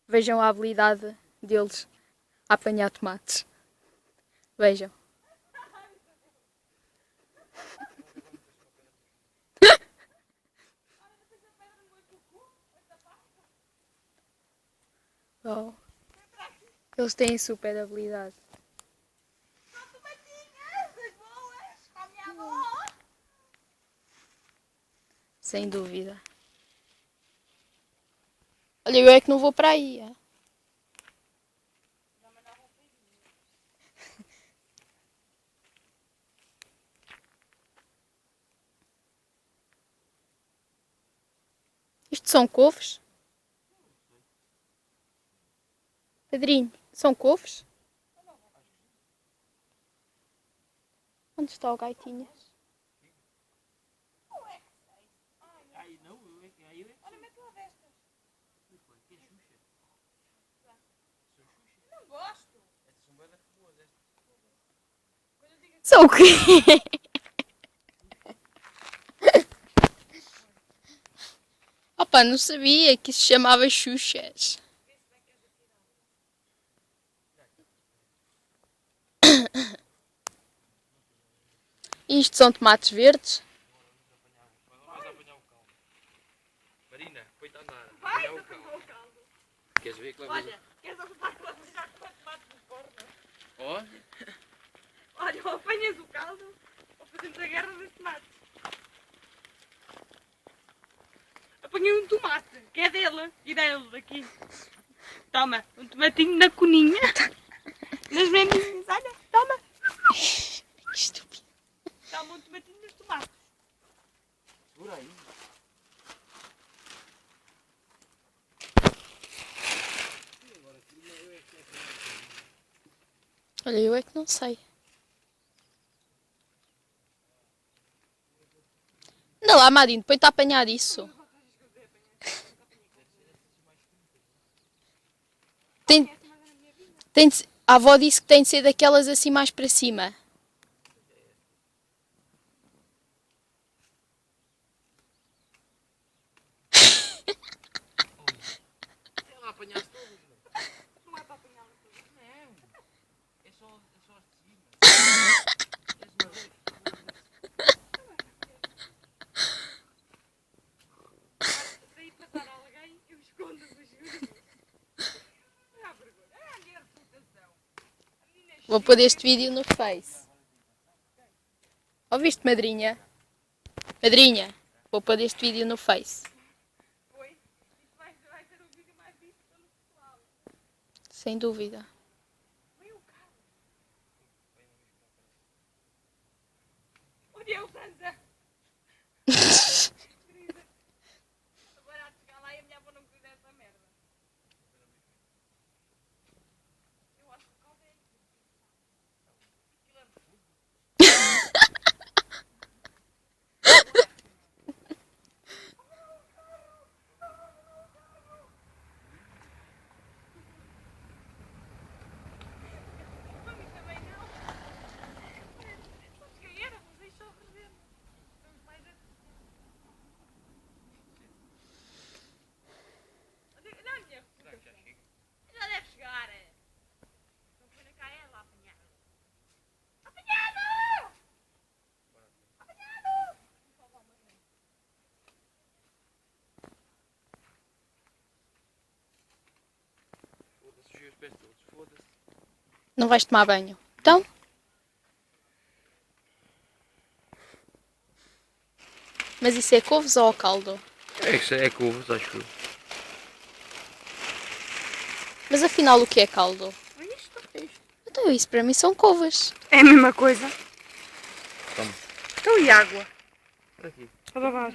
Vejam a habilidade deles a apanhar tomates. Vejam. Oh. Eles têm super habilidade. Sem dúvida. Olha, eu é que não vou para aí. É? Isto são couves? Pedrinho, são couves? Onde está o gaitinhas? Olha, mete lá destas. Não gosto. São o quê? Opa, não sabia que isso se chamava xuxas. Isto são tomates verdes? Marina, põe-te a andar. Vai, o caldo. Queres ver que lá Olha, queres ocupar com a já com tomate no forno? Ó, Olha, ou apanhas o caldo ou fazemos a guerra dos tomates. Apanhei um tomate, que é dele e dele aqui. Toma, um tomatinho na coninha. Nas mendinhas, olha, toma. Que estúpido. Toma um tomatinho nos tomates. segura aí. Olha, eu é que não sei. Anda lá, Madinho, põe-te a apanhar isso. A avó disse que tem de ser daquelas assim mais para cima. Ela apanhaste todos, não? Não é para apanhar no fogo. Não. É só de cima. Daí passar alguém, eu escondo-vos, juro. Não há vergonha. É a minha reputação. A menina é Vou pôr este vídeo no Face. Ouviste, madrinha? Madrinha, vou pôr este vídeo no Face. foi. Isso vai ser o vídeo mais visto pelo pessoal. Sem dúvida. Vem o carro. Onde é o Sansa? Agora há de chegar lá e a minha avó não cuida dessa merda. Eu acho que o caldo é aqui. Aquilo é fogo. Para mim também não. Sabes quem era? Mas deixou arder. Vamos mais a... Olha a minha reputação. Já deve chegar. Não foi na cá ela apanhar. Apanhado! Apanhado! Foda-se, sujei os pés todos. Foda-se. Não vais tomar banho? Então? Mas isso é couves ou caldo? É couves, acho eu. Mas afinal o que é caldo? É isto? É isto. Então isso para mim são couves. É a mesma coisa. Toma. Então e água? Aqui. Para lavar as